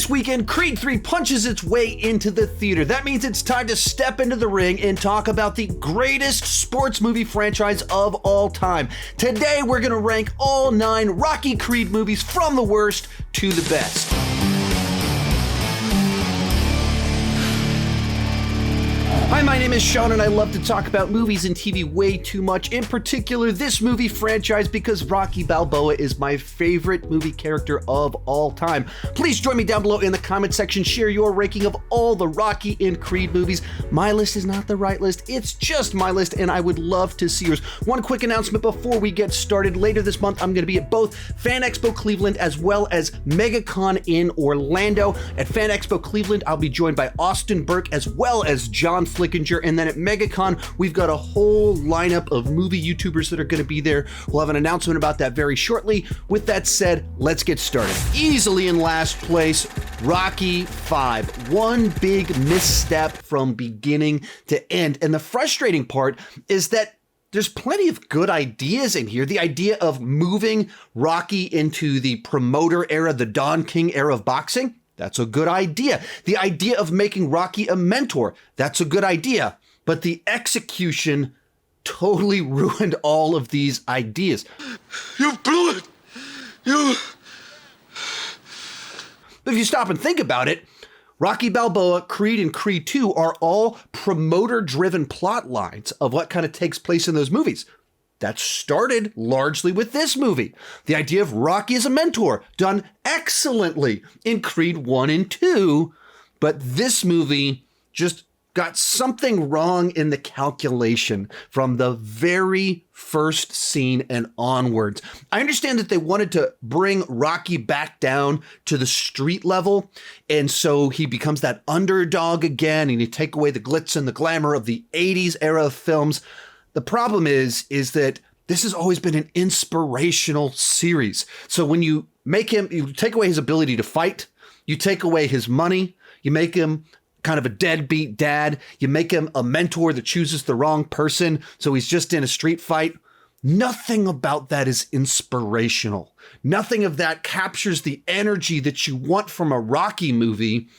This weekend, Creed 3 punches its way into the theater. That means it's time to step into the ring and talk about the greatest sports movie franchise of all time. Today, we're going to rank all 9 Rocky Creed movies from the worst to the best. Hi, my name is Sean, and I love to talk about movies and TV way too much, in particular this movie franchise, because Rocky Balboa is my favorite movie character of all time. Please join me down below in the comment section, share your ranking of all the Rocky and Creed movies. My list is not the right list, it's just my list, and I would love to see yours. One quick announcement before we get started. Later this month, I'm going to be at both Fan Expo Cleveland as well as MegaCon in Orlando. At Fan Expo Cleveland, I'll be joined by Austin Burke as well as John Flickinger, and then at MegaCon, we've got a whole lineup of movie YouTubers that are going to be there. We'll have an announcement about that very shortly. With that said, let's get started. Easily in last place, Rocky 5. One big misstep from beginning to end. And the frustrating part is that there's plenty of good ideas in here. The idea of moving Rocky into the promoter era, the Don King era of boxing, that's a good idea. The idea of making Rocky a mentor, that's a good idea. But the execution totally ruined all of these ideas. You blew it. But if you stop and think about it, Rocky Balboa, Creed, and Creed 2 are all promoter-driven plot lines of what kind of takes place in those movies. That started largely with this movie. The idea of Rocky as a mentor, done excellently in Creed 1 and 2, but this movie just got something wrong in the calculation from the very first scene and onwards. I understand that they wanted to bring Rocky back down to the street level, and so he becomes that underdog again, and you take away the glitz and the glamour of the 80s era of films. The problem is that this has always been an inspirational series. So when you make him, you take away his ability to fight, you take away his money, you make him kind of a deadbeat dad, you make him a mentor that chooses the wrong person, so he's just in a street fight. Nothing about that is inspirational. Nothing of that captures the energy that you want from a Rocky movie,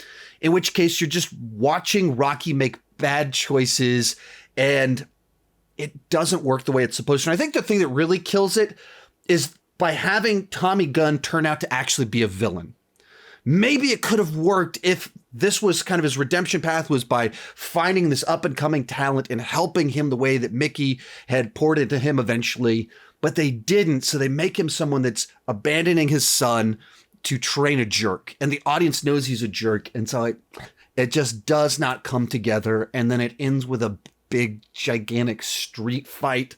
in which case you're just watching Rocky make bad choices, and it doesn't work the way it's supposed to. And I think the thing that really kills it is by having Tommy Gunn turn out to actually be a villain. Maybe it could have worked if this was kind of his redemption path, was by finding this up and coming talent and helping him the way that Mickey had poured into him eventually, but they didn't. So they make him someone that's abandoning his son to train a jerk, and the audience knows he's a jerk. And so it just does not come together. And then it ends with a big, gigantic street fight.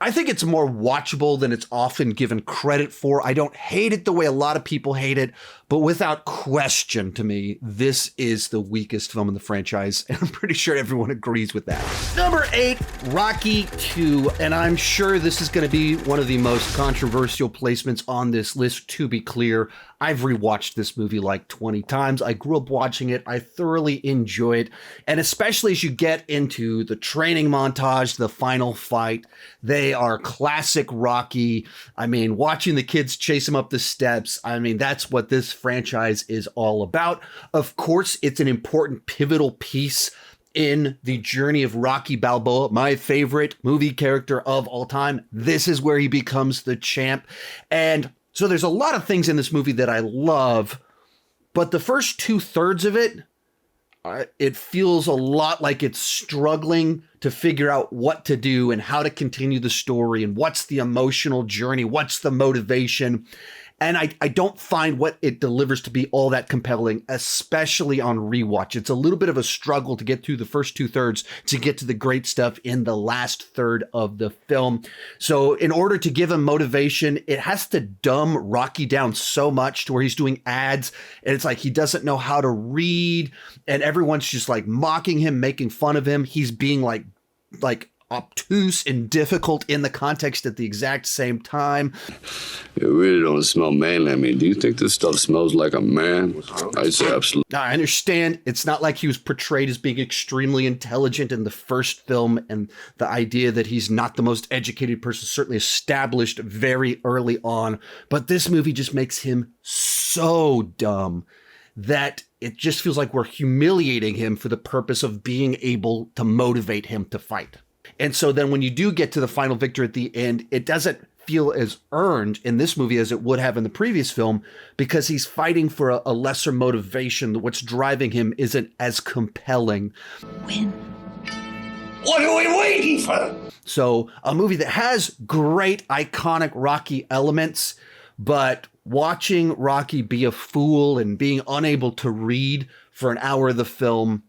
I think it's more watchable than it's often given credit for. I don't hate it the way a lot of people hate it, but without question, to me, this is the weakest film in the franchise, and I'm pretty sure everyone agrees with that. Number 8, Rocky 2, and I'm sure this is going to be one of the most controversial placements on this list, to be clear. I've rewatched this movie like 20 times. I grew up watching it. I thoroughly enjoy it. And especially as you get into the training montage, the final fight, they are classic Rocky. I mean, watching the kids chase him up the steps, I mean, that's what this franchise is all about. Of course, it's an important pivotal piece in the journey of Rocky Balboa, my favorite movie character of all time. This is where he becomes the champ. And so there's a lot of things in this movie that I love, but the first 2/3 of it, it feels a lot like it's struggling to figure out what to do and how to continue the story and what's the emotional journey, what's the motivation. And I don't find what it delivers to be all that compelling, especially on rewatch. It's a little bit of a struggle to get through the first 2/3 to get to the great stuff in the last third of the film. So in order to give him motivation, it has to dumb Rocky down so much to where he's doing ads, and it's like he doesn't know how to read, and everyone's just like mocking him, making fun of him. He's being like obtuse and difficult in the context at the exact same time. It really don't smell manly. I mean, do you think this stuff smells like a man? I'd say absolutely. Now, I understand it's not like he was portrayed as being extremely intelligent in the first film, and the idea that he's not the most educated person certainly established very early on, but this movie just makes him so dumb that it just feels like we're humiliating him for the purpose of being able to motivate him to fight. And so then when you do get to the final victory at the end, it doesn't feel as earned in this movie as it would have in the previous film, because he's fighting for a lesser motivation. What's driving him isn't as compelling. Win. What are we waiting for? So a movie that has great iconic Rocky elements, but watching Rocky be a fool and being unable to read for an hour of the film,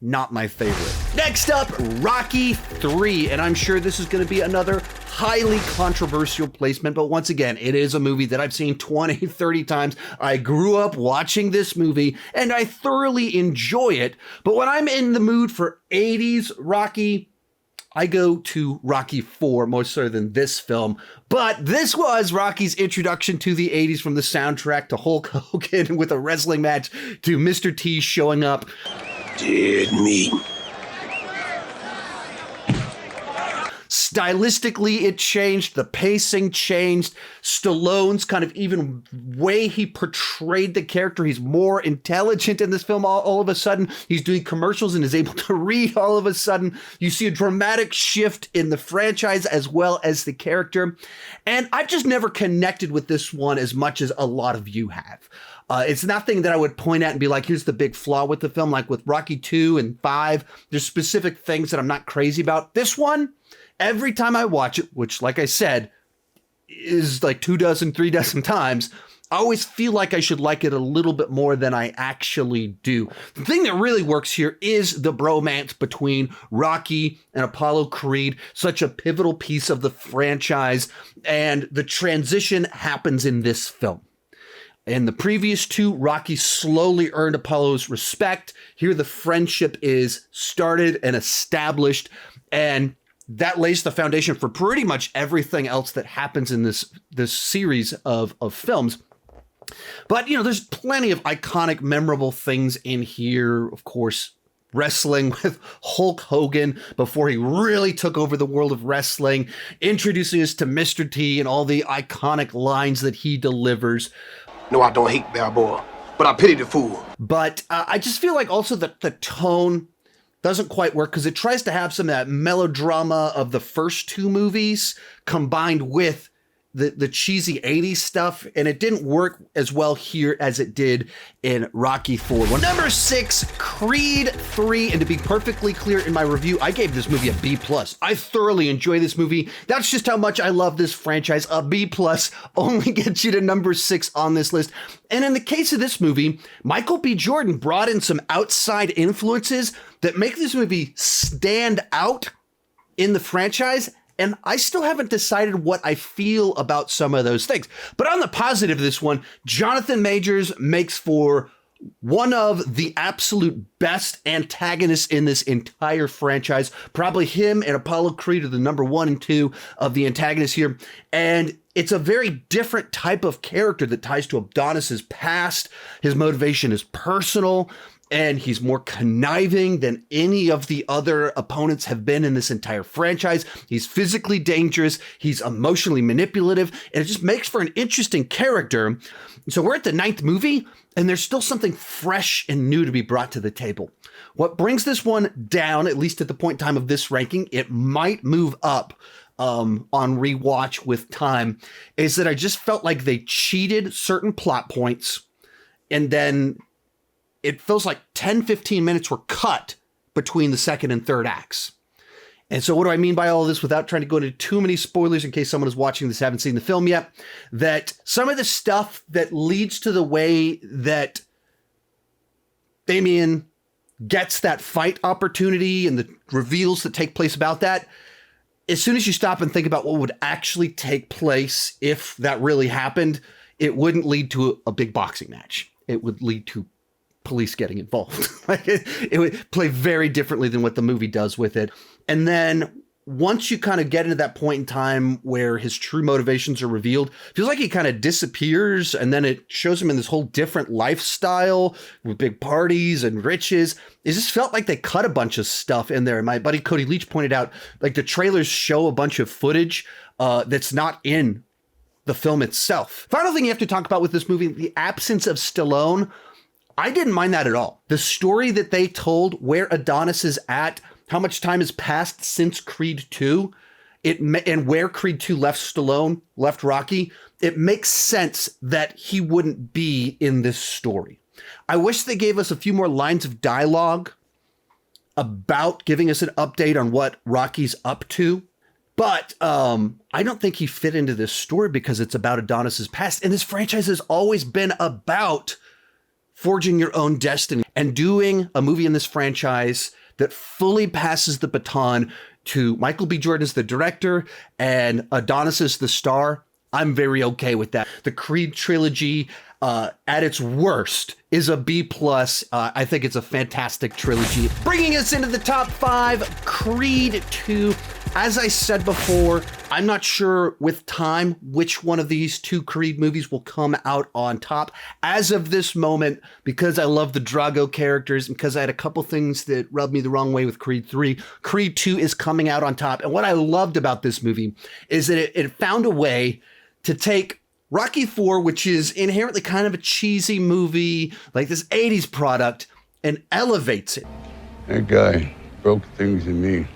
not my favorite. Next up, Rocky 3. And I'm sure this is going to be another highly controversial placement. But once again, it is a movie that I've seen 20, 30 times. I grew up watching this movie and I thoroughly enjoy it. But when I'm in the mood for 80s Rocky, I go to Rocky 4 more so than this film. But this was Rocky's introduction to the 80s, from the soundtrack to Hulk Hogan with a wrestling match to Mr. T showing up. Dead meat. Stylistically, it changed. The pacing changed. Stallone's kind of even way he portrayed the character. He's more intelligent in this film all of a sudden. He's doing commercials and is able to read all of a sudden. You see a dramatic shift in the franchise as well as the character. And I've just never connected with this one as much as a lot of you have. It's nothing that I would point at and be like, here's the big flaw with the film. Like with Rocky 2 and 5, there's specific things that I'm not crazy about. This one, every time I watch it, which, like I said, is like 3 dozen times, I always feel like I should like it a little bit more than I actually do. The thing that really works here is the bromance between Rocky and Apollo Creed, such a pivotal piece of the franchise, and the transition happens in this film. In the previous two, Rocky slowly earned Apollo's respect. Here, the friendship is started and established, and that lays the foundation for pretty much everything else that happens in this series of films. But, you know, there's plenty of iconic, memorable things in here. Of course, wrestling with Hulk Hogan before he really took over the world of wrestling, introducing us to Mr. T and all the iconic lines that he delivers. No, I don't hate Balboa, but I pity the fool. But I just feel like also that the tone doesn't quite work, because it tries to have some of that melodrama of the first two movies combined with the cheesy 80s stuff, and it didn't work as well here as it did in Rocky 4. Well, number 6, Creed 3, and to be perfectly clear in my review, I gave this movie a B+. I thoroughly enjoy this movie. That's just how much I love this franchise. A B+ only gets you to number 6 on this list. And in the case of this movie, Michael B. Jordan brought in some outside influences that make this movie stand out in the franchise. And I still haven't decided what I feel about some of those things. But on the positive of this one, Jonathan Majors makes for one of the absolute best antagonists in this entire franchise. Probably him and Apollo Creed are the number 1 and 2 of the antagonists here. And it's a very different type of character that ties to Adonis's past. His motivation is personal, and he's more conniving than any of the other opponents have been in this entire franchise. He's physically dangerous. He's emotionally manipulative. And it just makes for an interesting character. So we're at the 9th movie, and there's still something fresh and new to be brought to the table. What brings this one down, at least at the point in time of this ranking, it might move up on rewatch with time, is that I just felt like they cheated certain plot points, and then it feels like 10, 15 minutes were cut between the second and third acts. And so what do I mean by all of this without trying to go into too many spoilers in case someone is watching this, haven't seen the film yet? That some of the stuff that leads to the way that Damien gets that fight opportunity and the reveals that take place about that, as soon as you stop and think about what would actually take place if that really happened, it wouldn't lead to a big boxing match. It would lead to police getting involved. It would play very differently than what the movie does with it. And then once you kind of get into that point in time where his true motivations are revealed, it feels like he kind of disappears, and then it shows him in this whole different lifestyle with big parties and riches. It just felt like they cut a bunch of stuff in there. My buddy Cody Leach pointed out, like, the trailers show a bunch of footage that's not in the film itself. Final thing you have to talk about with this movie, the absence of Stallone. I didn't mind that at all. The story that they told, where Adonis is at, how much time has passed since Creed 2, and where Creed 2 left Stallone, left Rocky, it makes sense that he wouldn't be in this story. I wish they gave us a few more lines of dialogue about giving us an update on what Rocky's up to. But I don't think he fit into this story because it's about Adonis's past. And this franchise has always been about forging your own destiny, and doing a movie in this franchise that fully passes the baton to Michael B. Jordan as the director and Adonis as the star. I'm very okay with that. The Creed trilogy, at its worst, is a B+. I think it's a fantastic trilogy. Bringing us into the top 5, Creed 2. As I said before, I'm not sure with time which one of these 2 Creed movies will come out on top. As of this moment, because I love the Drago characters, and because I had a couple things that rubbed me the wrong way with Creed 3, Creed 2 is coming out on top. And what I loved about this movie is that it found a way to take Rocky IV, which is inherently kind of a cheesy movie, like this 80s product, and elevates it. That guy broke things in me.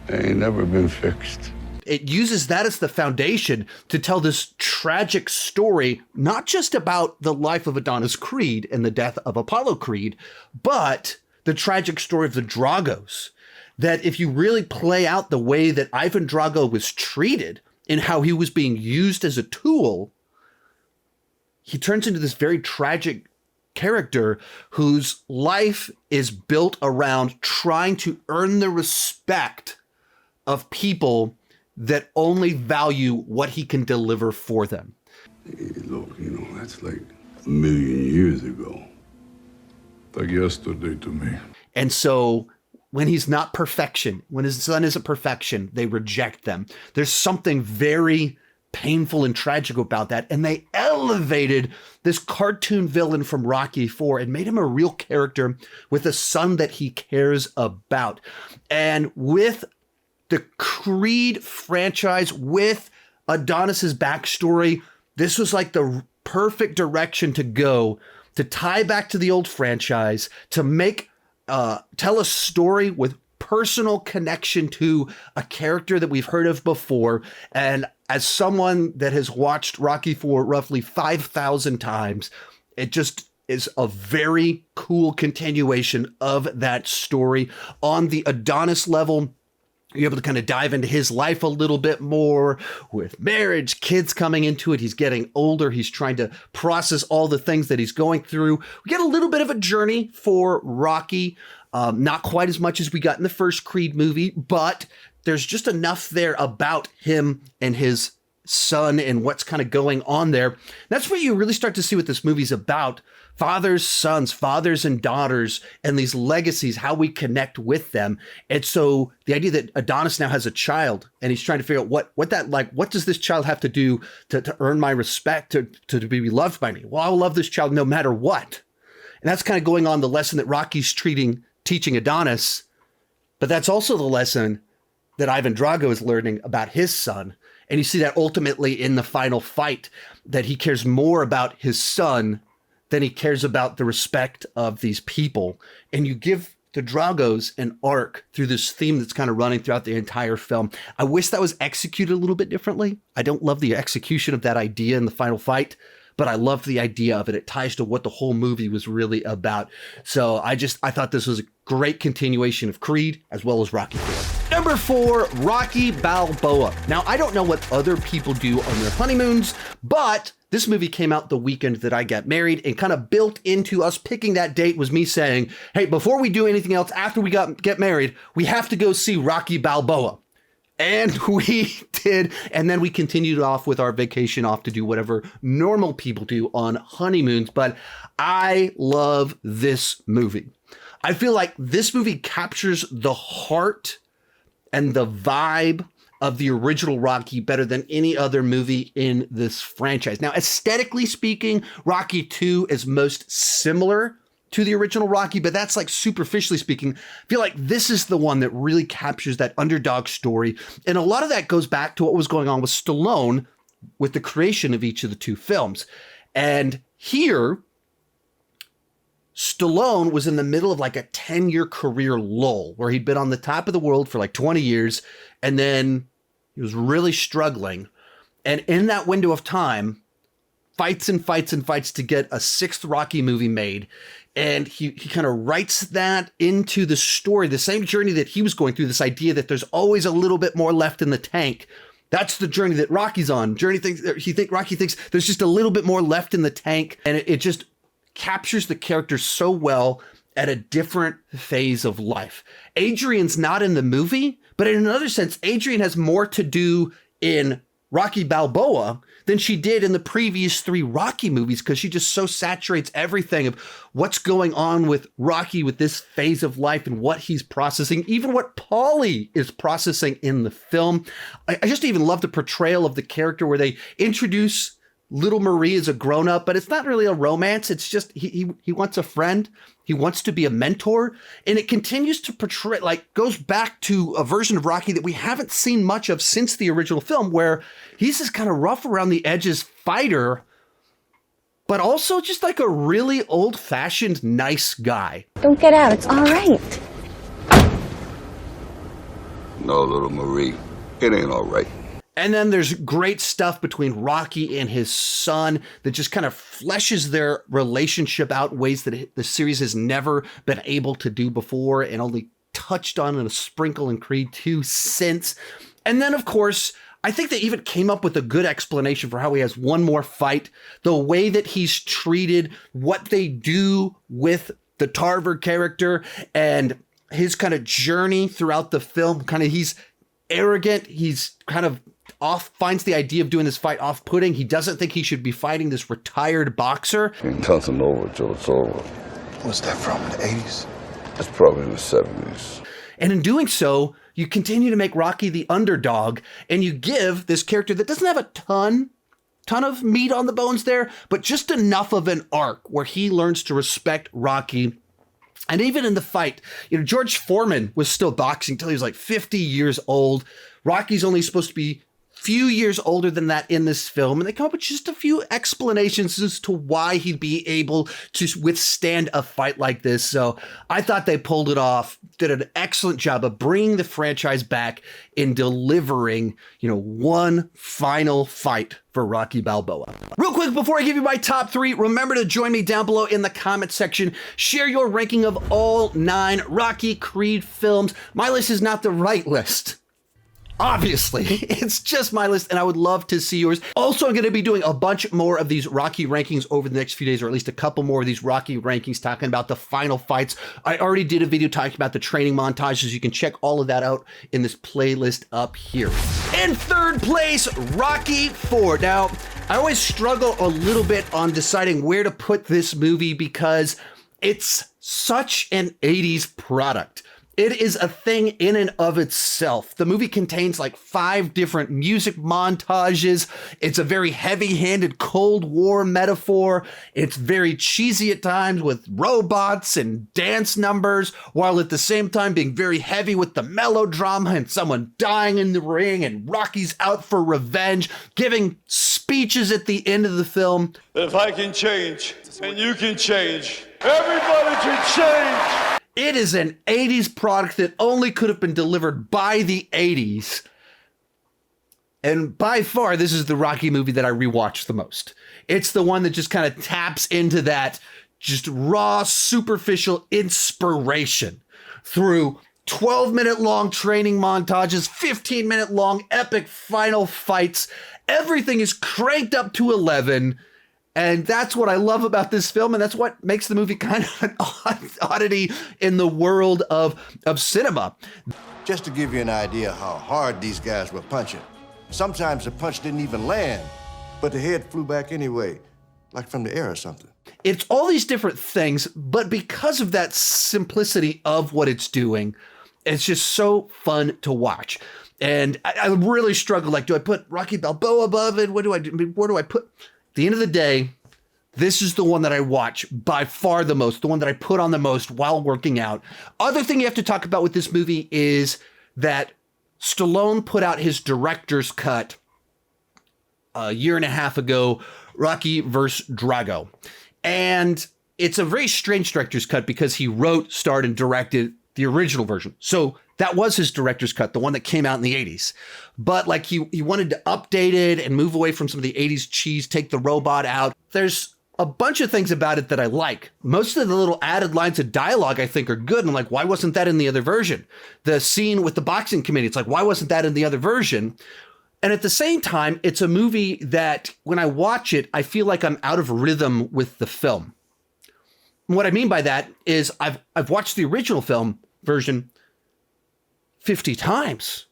They ain't never been fixed. It uses that as the foundation to tell this tragic story, not just about the life of Adonis Creed and the death of Apollo Creed, but the tragic story of the Dragos. That if you really play out the way that Ivan Drago was treated and how he was being used as a tool, he turns into this very tragic character whose life is built around trying to earn the respect of people that only value what he can deliver for them. Hey, look, that's like 1,000,000 years ago. Like yesterday to me. And so when he's not perfection, when his son isn't perfection, they reject them. There's something very painful and tragic about that. And they elevated this cartoon villain from Rocky IV and made him a real character with a son that he cares about. And with the Creed franchise, with Adonis's backstory, this was like the perfect direction to go to tie back to the old franchise, to make tell a story with personal connection to a character that we've heard of before. And as someone that has watched Rocky IV roughly 5,000 times, it just is a very cool continuation of that story. On the Adonis level, you're able to kind of dive into his life a little bit more with marriage, kids coming into it. He's getting older. He's trying to process all the things that he's going through. We get a little bit of a journey for Rocky. Not quite as much as we got in the first Creed movie, but there's just enough there about him and his son and what's kind of going on there. That's what you really start to see what this movie's about. Fathers, sons, fathers and daughters, and these legacies, how we connect with them. And so the idea that Adonis now has a child and he's trying to figure out what does this child have to do to earn my respect, to be loved by me? Well, I'll love this child no matter what. And that's kind of going on the lesson that Rocky's teaching Adonis, but that's also the lesson that Ivan Drago is learning about his son. And you see that ultimately in the final fight, that he cares more about his son than he cares about the respect of these people. And you give the Dragos an arc through this theme that's kind of running throughout the entire film. I wish that was executed a little bit differently. I don't love the execution of that idea in the final fight, but I love the idea of it. It ties to what the whole movie was really about. So I thought this was a great continuation of Creed as well as Rocky IV. Number 4, Rocky Balboa. Now, I don't know what other people do on their honeymoons, but this movie came out the weekend that I got married, and kind of built into us picking that date was me saying, hey, before we do anything else after we get married, we have to go see Rocky Balboa. And we did. And then we continued off with our vacation off to do whatever normal people do on honeymoons. But I love this movie. I feel like this movie captures the heart and the vibe of the original Rocky better than any other movie in this franchise. Now, aesthetically speaking, Rocky II is most similar to the original Rocky, but that's like superficially speaking. I feel like this is the one that really captures that underdog story. And a lot of that goes back to what was going on with Stallone with the creation of each of the two films. And here, Stallone was in the middle of like a 10-year career lull where he'd been on the top of the world for like 20 years. And then he was really struggling. And in that window of time, fights and fights and fights to get a sixth Rocky movie made. And he kind of writes that into the story, the same journey that he was going through, this idea that there's always a little bit more left in the tank. That's the journey that Rocky's on. Rocky thinks there's just a little bit more left in the tank. And it just captures the character so well at a different phase of life. Adrian's not in the movie, but in another sense, Adrian has more to do in Rocky Balboa than she did in the previous 3 Rocky movies, because she just so saturates everything of what's going on with Rocky with this phase of life and what he's processing, even what Paulie is processing in the film. I just even love the portrayal of the character where they introduce little Marie as a grown-up, but it's not really a romance. It's just he wants a friend. He wants to be a mentor. And it continues to portray, like, goes back to a version of Rocky that we haven't seen much of since the original film, where he's this kind of rough around the edges fighter, but also just like a really old-fashioned nice guy. Don't get out. It's all right. No, little Marie, it ain't all right. And then there's great stuff between Rocky and his son that just kind of fleshes their relationship out in ways that the series has never been able to do before and only touched on in a sprinkle in Creed 2 since. And then, of course, I think they even came up with a good explanation for how he has one more fight, the way that he's treated, what they do with the Tarver character, and his kind of journey throughout the film. Kind of, he's arrogant. He's kind of finds the idea of doing this fight off-putting. He doesn't think he should be fighting this retired boxer. Ain't nothing over till it's over. What's that from, the 80s? It's probably in the 70s. And in doing so, you continue to make Rocky the underdog, and you give this character that doesn't have a ton of meat on the bones there, but just enough of an arc where he learns to respect Rocky. And even in the fight, George Foreman was still boxing until he was like 50 years old. Rocky's only supposed to be few years older than that in this film, and they come up with just a few explanations as to why he'd be able to withstand a fight like this. So I thought they pulled it off, did an excellent job of bringing the franchise back in delivering, one final fight for Rocky Balboa. Real quick, before I give you my top 3, remember to join me down below in the comment section. Share your ranking of all 9 Rocky Creed films. My list is not the right list. Obviously, it's just my list, and I would love to see yours. Also, I'm going to be doing a bunch more of these Rocky rankings over the next few days, or at least a couple more of these Rocky rankings talking about the final fights. I already did a video talking about the training montages. You can check all of that out in this playlist up here. In third place, Rocky 4. Now, I always struggle a little bit on deciding where to put this movie because it's such an 80s product. It is a thing in and of itself. The movie contains like 5 different music montages. It's a very heavy-handed Cold War metaphor. It's very cheesy at times with robots and dance numbers, while at the same time being very heavy with the melodrama and someone dying in the ring and Rocky's out for revenge, giving speeches at the end of the film. If I can change, and you can change, everybody can change. It is an 80s product that only could have been delivered by the 80s. And by far, this is the Rocky movie that I rewatch the most. It's the one that just kind of taps into that just raw, superficial inspiration through 12-minute long training montages, 15-minute long epic final fights. Everything is cranked up to 11. And that's what I love about this film, and that's what makes the movie kind of an oddity in the world of cinema. Just to give you an idea how hard these guys were punching. Sometimes the punch didn't even land, but the head flew back anyway, like from the air or something. It's all these different things, but because of that simplicity of what it's doing, it's just so fun to watch. And I really struggle, like, do I put Rocky Balboa above it? What do I do? Where do I put... At the end of the day, this is the one that I watch by far the most, the one that I put on the most while working out. Other thing you have to talk about with this movie is that Stallone put out his director's cut a year and a half ago, Rocky vs. Drago. And it's a very strange director's cut because he wrote, starred, and directed the original version. So that was his director's cut, the one that came out in the 80s. But like he wanted to update it and move away from some of the 80s cheese, take the robot out. There's a bunch of things about it that I like. Most of the little added lines of dialogue I think are good. And I'm like, why wasn't that in the other version? The scene with the boxing committee, it's like, why wasn't that in the other version? And at the same time, it's a movie that when I watch it, I feel like I'm out of rhythm with the film. And what I mean by that is I've watched the original film version 50 times.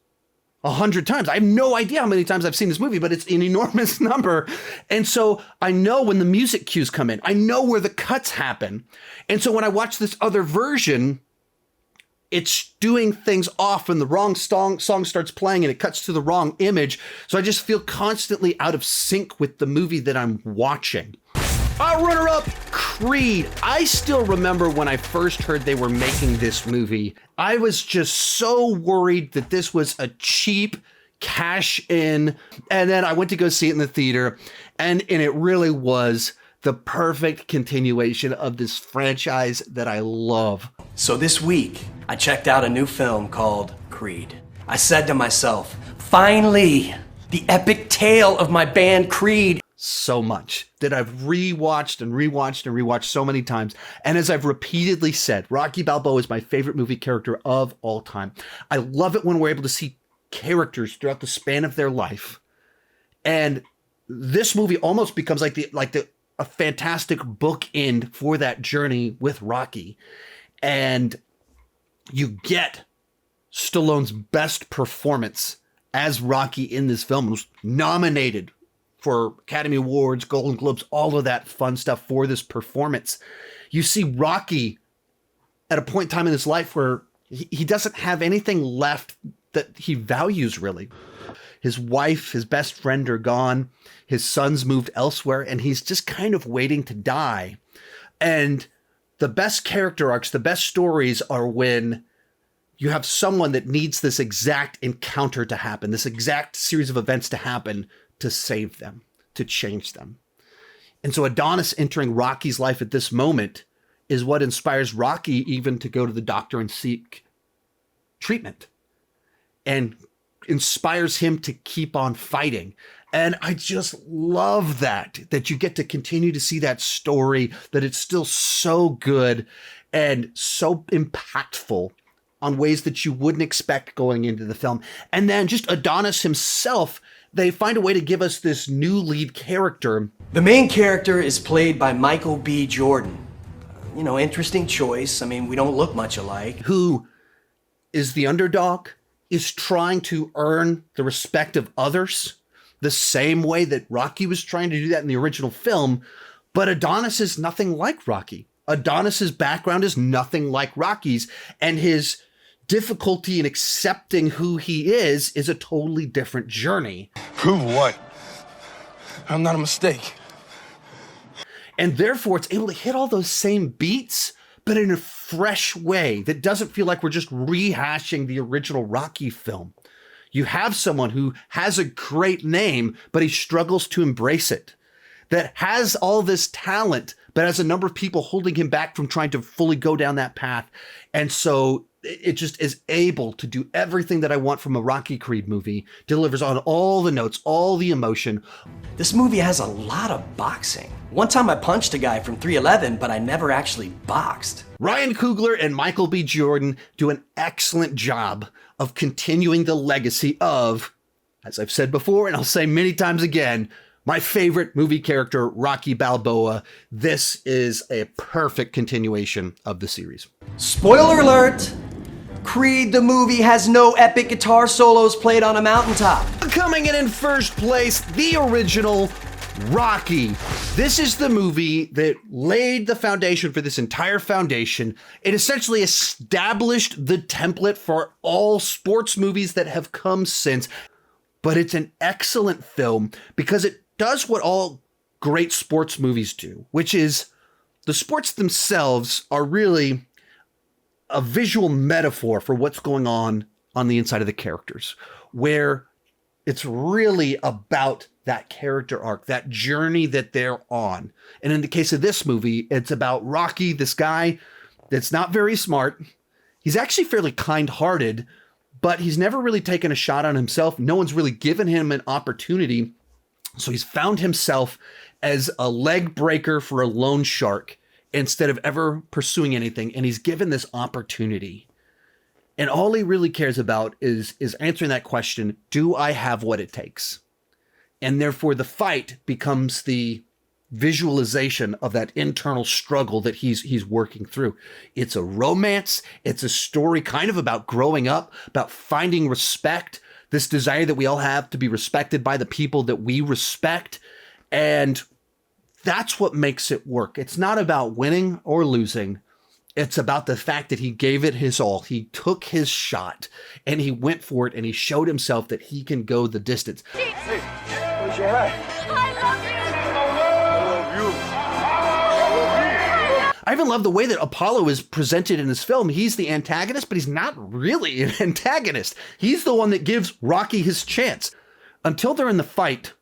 100 times. I have no idea how many times I've seen this movie, but it's an enormous number. And so I know when the music cues come in, I know where the cuts happen. And so when I watch this other version, it's doing things off and the wrong song starts playing and it cuts to the wrong image. So I just feel constantly out of sync with the movie that I'm watching. Our runner-up, Creed. I still remember when I first heard they were making this movie, I was just so worried that this was a cheap cash in. And then I went to go see it in the theater, and it really was the perfect continuation of this franchise that I love. So this week, I checked out a new film called Creed. I said to myself, finally, the epic tale of my band Creed. So much that I've rewatched and rewatched and rewatched so many times. And as I've repeatedly said, Rocky Balboa is my favorite movie character of all time. I love it when we're able to see characters throughout the span of their life. And this movie almost becomes like a fantastic bookend for that journey with Rocky. And you get Stallone's best performance as Rocky in this film. It was nominated for Academy Awards, Golden Globes, all of that fun stuff for this performance. You see Rocky at a point in time in his life where he doesn't have anything left that he values, really. His wife, his best friend are gone. His son's moved elsewhere, and he's just kind of waiting to die. And the best character arcs, the best stories are when you have someone that needs this exact encounter to happen, this exact series of events to happen to save them, to change them. And so Adonis entering Rocky's life at this moment is what inspires Rocky even to go to the doctor and seek treatment, and inspires him to keep on fighting. And I just love that you get to continue to see that story, that it's still so good and so impactful on ways that you wouldn't expect going into the film. And then just Adonis himself, they find a way to give us this new lead character. The main character is played by Michael B. Jordan. You know, interesting choice. I mean, we don't look much alike. Who is the underdog, is trying to earn the respect of others the same way that Rocky was trying to do that in the original film. But Adonis is nothing like Rocky. Adonis's background is nothing like Rocky's, and his difficulty in accepting who he is a totally different journey. Prove what? I'm not a mistake. And therefore, it's able to hit all those same beats, but in a fresh way that doesn't feel like we're just rehashing the original Rocky film. You have someone who has a great name, but he struggles to embrace it, that has all this talent, but has a number of people holding him back from trying to fully go down that path. And so it just is able to do everything that I want from a Rocky Creed movie, delivers on all the notes, all the emotion. This movie has a lot of boxing. One time I punched a guy from 311, but I never actually boxed. Ryan Coogler and Michael B. Jordan do an excellent job of continuing the legacy of, as I've said before, and I'll say many times again, my favorite movie character, Rocky Balboa. This is a perfect continuation of the series. Spoiler alert! Creed the movie has no epic guitar solos played on a mountaintop. Coming in first place, the original Rocky. This is the movie that laid the foundation for this entire foundation. It essentially established the template for all sports movies that have come since. But it's an excellent film because it does what all great sports movies do, which is the sports themselves are really a visual metaphor for what's going on the inside of the characters, where it's really about that character arc, that journey that they're on. And in the case of this movie, it's about Rocky, this guy that's not very smart. He's actually fairly kind-hearted, but he's never really taken a shot on himself. No one's really given him an opportunity. So he's found himself as a leg breaker for a loan shark instead of ever pursuing anything. And he's given this opportunity. And all he really cares about is answering that question, do I have what it takes? And therefore the fight becomes the visualization of that internal struggle that he's working through. It's a romance. It's a story kind of about growing up, about finding respect, this desire that we all have to be respected by the people that we respect. And that's what makes it work. It's not about winning or losing. It's about the fact that he gave it his all. He took his shot and he went for it and he showed himself that he can go the distance. I even love the way that Apollo is presented in this film. He's the antagonist, but he's not really an antagonist. He's the one that gives Rocky his chance until they're in the fight.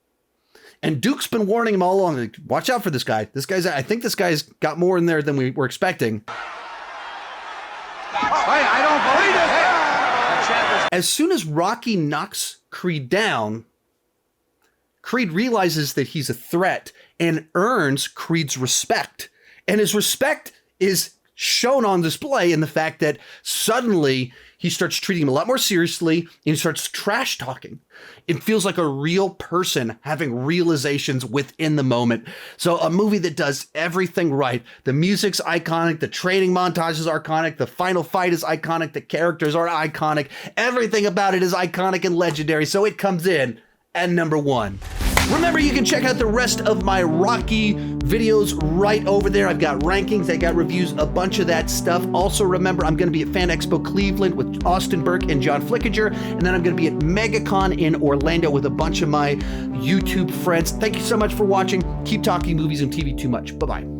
And Duke's been warning him all along, like, watch out for this guy. I think this guy's got more in there than we were expecting. I don't believe it. As soon as Rocky knocks Creed down, Creed realizes that he's a threat and earns Creed's respect. And his respect is shown on display in the fact that suddenly he starts treating him a lot more seriously and he starts trash talking. It feels like a real person having realizations within the moment. So a movie that does everything right. The music's iconic. The training montage is iconic. The final fight is iconic. The characters are iconic. Everything about it is iconic and legendary. So it comes in at number 1. Remember, you can check out the rest of my Rocky videos right over there. I've got rankings, I got reviews, a bunch of that stuff. Also, remember, I'm going to be at Fan Expo Cleveland with Austin Burke and John Flickinger, and then I'm going to be at MegaCon in Orlando with a bunch of my YouTube friends. Thank you so much for watching. Keep talking movies and TV too much. Bye-bye.